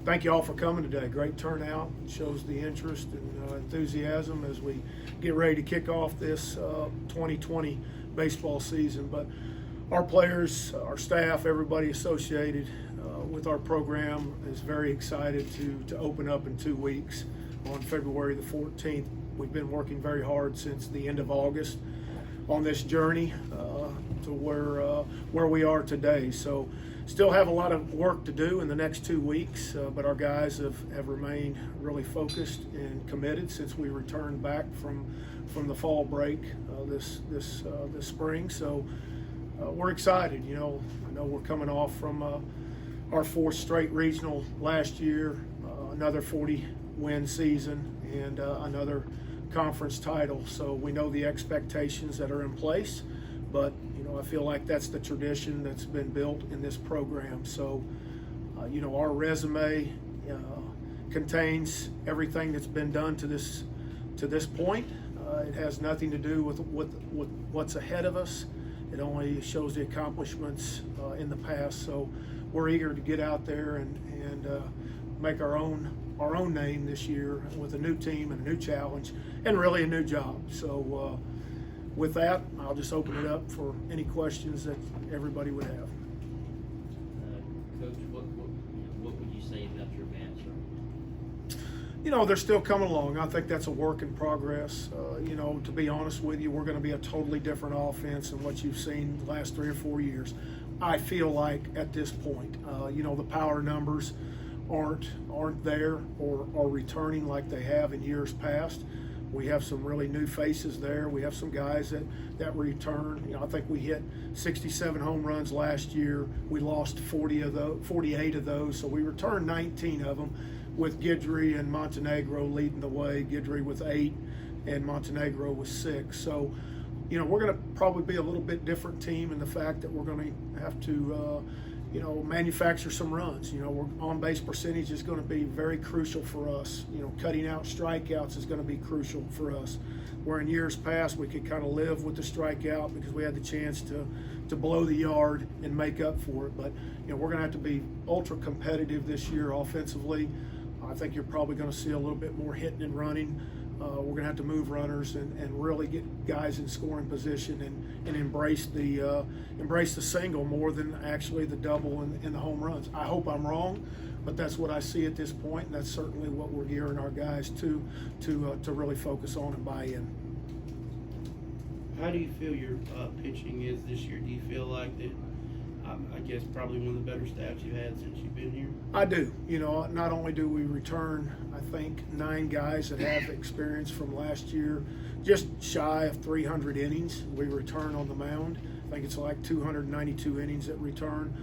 thank you all for coming today. Great turnout. It shows the interest and enthusiasm as we get ready to kick off this 2020 baseball season. But our players, our staff, everybody associated with our program is very excited to open up in 2 weeks on February the 14th. We've been working very hard since the end of August on this journey to where we are today. So still have a lot of work to do in the next 2 weeks, but our guys have remained really focused and committed since we returned back from the fall break this spring. So we're excited. You know, I know we're coming off from our 4th straight regional last year, another 40-win season, and another conference title. So we know the expectations that are in place, but you know, I feel like that's the tradition that's been built in this program. So you know, our resume contains everything that's been done to this point. It has nothing to do with what's ahead of us. It only shows the accomplishments in the past. So we're eager to get out there and make our own name this year with a new team and a new challenge and really a new job. So with that, I'll just open it up for any questions that everybody would have. Coach, what would you say about your bats? You know, they're still coming along. I think that's a work in progress. You know, to be honest with you, we're going to be a totally different offense than what you've seen the last 3 or 4 years. I feel like at this point, you know, the power numbers aren't there or returning like they have in years past. We have some really new faces there. We have some guys that return. You know, I think we hit 67 home runs last year. We lost 48 of those, so we returned 19 of them, with Guidry and Montenegro leading the way. Guidry with 8 and Montenegro with 6. So, you know, we're going to probably be a little bit different team in the fact that we're going to have to you know, manufacture some runs. You know, on-base percentage is going to be very crucial for us. You know, cutting out strikeouts is going to be crucial for us. Where in years past we could kind of live with the strikeout because we had the chance to blow the yard and make up for it. But, you know, we're going to have to be ultra competitive this year offensively. I think you're probably going to see a little bit more hitting and running. We're going to have to move runners and really get guys in scoring position and embrace the single more than actually the double and the home runs. I hope I'm wrong, but that's what I see at this point, and that's certainly what we're gearing our guys to really focus on and buy in. How do you feel your pitching is this year? Do you feel like that? I guess probably one of the better staffs you've had since you've been here. I do. You know, not only do we return, I think, 9 guys that have experience from last year, just shy of 300 innings we return on the mound. I think it's like 292 innings that return.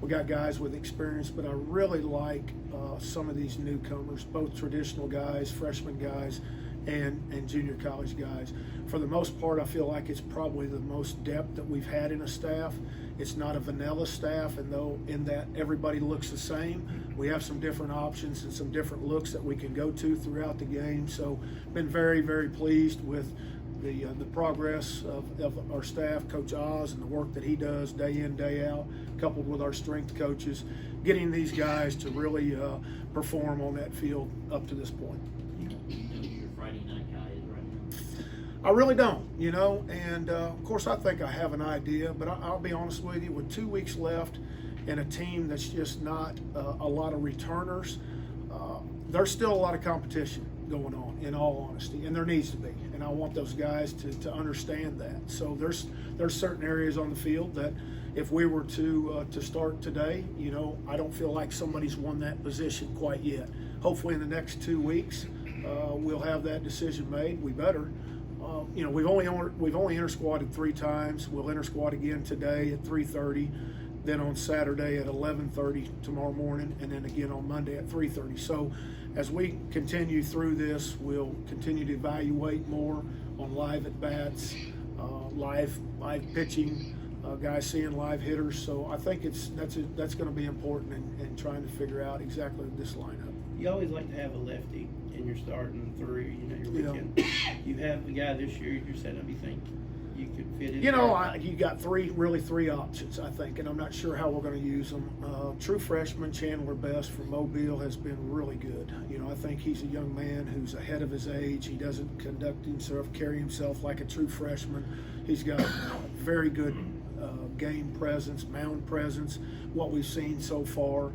We got guys with experience, but I really like some of these newcomers, both traditional guys, freshman guys, and junior college guys. For the most part, I feel like it's probably the most depth that we've had in a staff. It's not a vanilla staff, and though in that everybody looks the same, we have some different options and some different looks that we can go to throughout the game. So been very, very pleased with the progress of our staff, Coach Oz, and the work that he does day in, day out, coupled with our strength coaches, getting these guys to really perform on that field up to this point. You know who your Friday night guy is right now? I really don't, you know, and of course I think I have an idea, but I'll be honest with you, with 2 weeks left and a team that's just not a lot of returners, there's still a lot of competition going on, in all honesty, and there needs to be, and I want those guys to understand that. So there's certain areas on the field that if we were to start today, you know, I don't feel like somebody's won that position quite yet. Hopefully in the next 2 weeks, we'll have that decision made. We better. You know, we've only inter-squatted 3 times. We'll inter-squat again today at 3:30, then on Saturday at 11:30 tomorrow morning, and then again on Monday at 3:30. So as we continue through this, we'll continue to evaluate more on live at bats, live pitching, guys seeing live hitters. So I think that's going to be important in trying to figure out exactly this lineup. You always like to have a lefty in your starting 3, you know, your weekend. You have the guy this year you're setting up, you think? you could fit in? You know, there? you got three options, I think, and I'm not sure how we're going to use them. True freshman Chandler Best from Mobile has been really good. You know, I think he's a young man who's ahead of his age. He doesn't carry himself like a true freshman. He's got very good game presence, mound presence, what we've seen so far.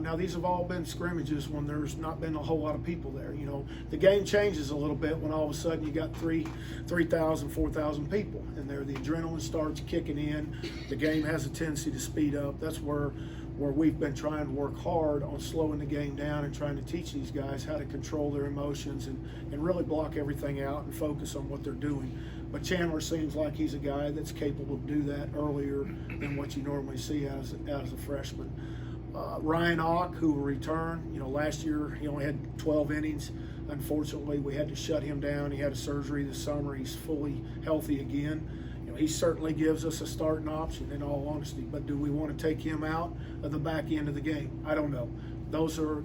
Now, these have all been scrimmages when there's not been a whole lot of people there. You know, the game changes a little bit when all of a sudden you got 3,000, 4,000 people in there. The adrenaline starts kicking in. The game has a tendency to speed up. That's where we've been trying to work hard on slowing the game down and trying to teach these guys how to control their emotions and really block everything out and focus on what they're doing. But Chandler seems like he's a guy that's capable of do that earlier than what you normally see as a freshman. Ryan Ock, who will return. You know, last year he only had 12 innings. Unfortunately, we had to shut him down. He had a surgery this summer. He's fully healthy again. You know, he certainly gives us a starting option, in all honesty. But do we want to take him out of the back end of the game? I don't know. Those are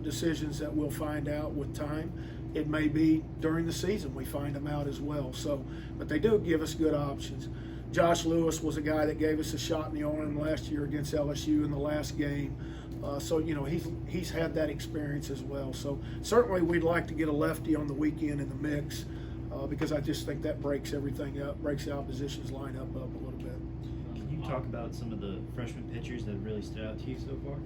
decisions that we'll find out with time. It may be during the season we find them out as well. So, but they do give us good options. Josh Lewis was a guy that gave us a shot in the arm last year against LSU in the last game. So, you know, he's had that experience as well. So certainly we'd like to get a lefty on the weekend in the mix because I just think that breaks everything up, breaks the opposition's lineup up a little bit. Can you talk about some of the freshman pitchers that really stood out to you so far?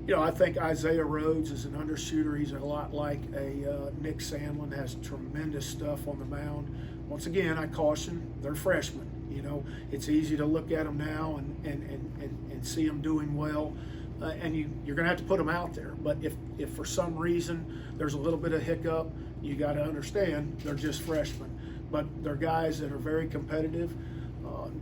You know, I think Isaiah Rhodes is an undershooter. He's a lot like a Nick Sandlin, has tremendous stuff on the mound. Once again, I caution, they're freshmen. You know, it's easy to look at them now and see them doing well, and you're going to have to put them out there. But if for some reason there's a little bit of hiccup, you got to understand they're just freshmen. But they're guys that are very competitive.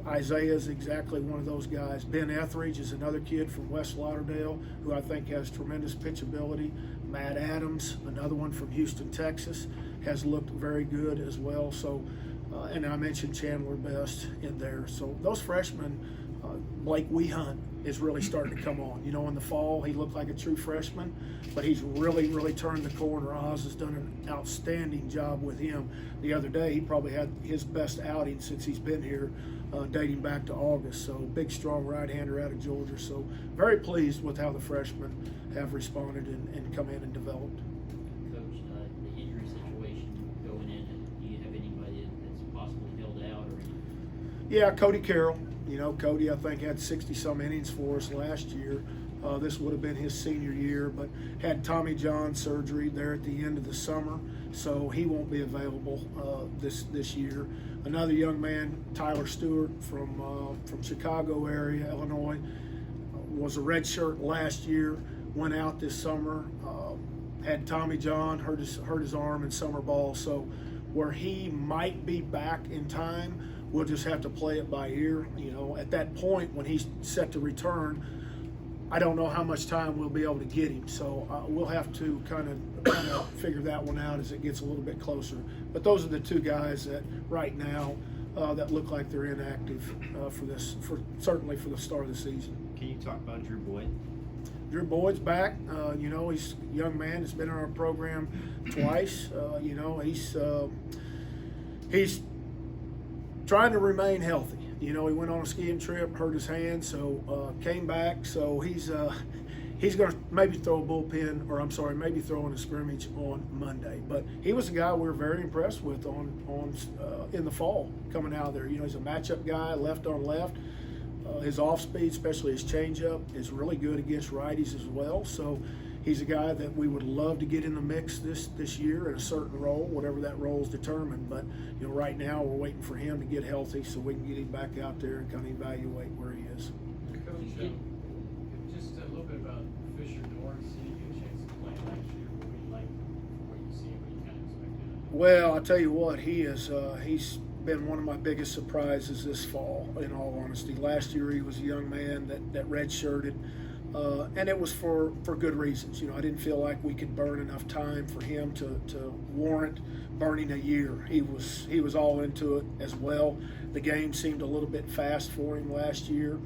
Isaiah is exactly one of those guys. Ben Etheridge is another kid from West Lauderdale who I think has tremendous pitchability. Matt Adams, another one from Houston, Texas, has looked very good as well. So, and I mentioned Chandler Best in there. So those freshmen, Blake Wehunt is really starting to come on. You know, in the fall he looked like a true freshman, but he's really turned the corner. Oz has done an outstanding job with him. The other day he probably had his best outing since he's been here, dating back to August. So big, strong right-hander out of Georgia. So very pleased with how the freshmen have responded and come in and developed. Coach, the injury situation going in, do you have anybody that's possibly held out or anything? Yeah, Cody Carroll. You know, Cody, I think, had 60-some innings for us last year. This would have been his senior year, but had Tommy John surgery there at the end of the summer, so he won't be available this year. Another young man, Tyler Stewart from Chicago area, Illinois, was a redshirt last year, went out this summer, had Tommy John, hurt his arm in summer ball, so where he might be back in time, we'll just have to play it by ear. You know, at that point when he's set to return, I don't know how much time we'll be able to get him. So we'll have to kind of figure that one out as it gets a little bit closer. But those are the two guys that right now that look like they're inactive certainly for the start of the season. Can you talk about Drew Boyd? Drew Boyd's back. You know, he's a young man. He's been in our program twice. You know, he's trying to remain healthy. You know, he went on a skiing trip, hurt his hand, so came back. So he's going to maybe throw a bullpen, or I'm sorry, maybe throw in a scrimmage on Monday. But he was a guy we were very impressed with in the fall coming out of there. You know, he's a matchup guy, left on left. His off speed, especially his changeup, is really good against righties as well. So he's a guy that we would love to get in the mix this year in a certain role, whatever that role is determined. But you know, right now we're waiting for him to get healthy so we can get him back out there and kind of evaluate where he is. Coach, just a little bit about Fisher Dorrance. Did you get a chance to play last year? What were you like? What you see? What you kind of expected? Well, I tell you what, he's been one of my biggest surprises this fall, in all honesty. Last year he was a young man that redshirted, and it was for good reasons. You know, I didn't feel like we could burn enough time for him to warrant burning a year. He was all into it as well. The game seemed a little bit fast for him last year,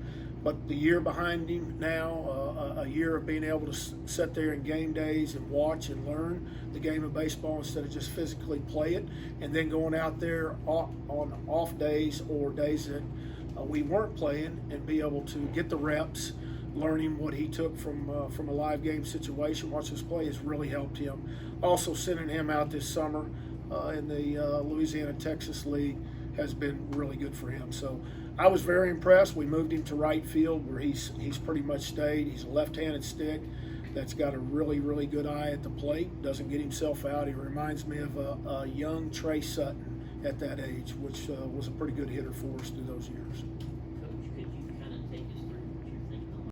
but the year behind him now, a year of being able to sit there in game days and watch and learn the game of baseball instead of just physically play it, and then going out there on off days or days that we weren't playing and be able to get the reps, learning what he took from a live game situation, watch us play, has really helped him. Also, sending him out this summer in the Louisiana-Texas League has been really good for him. So I was very impressed. We moved him to right field where he's pretty much stayed. He's a left-handed stick that's got a really, really good eye at the plate, doesn't get himself out. He reminds me of a young Trey Sutton at that age, which was a pretty good hitter for us through those years.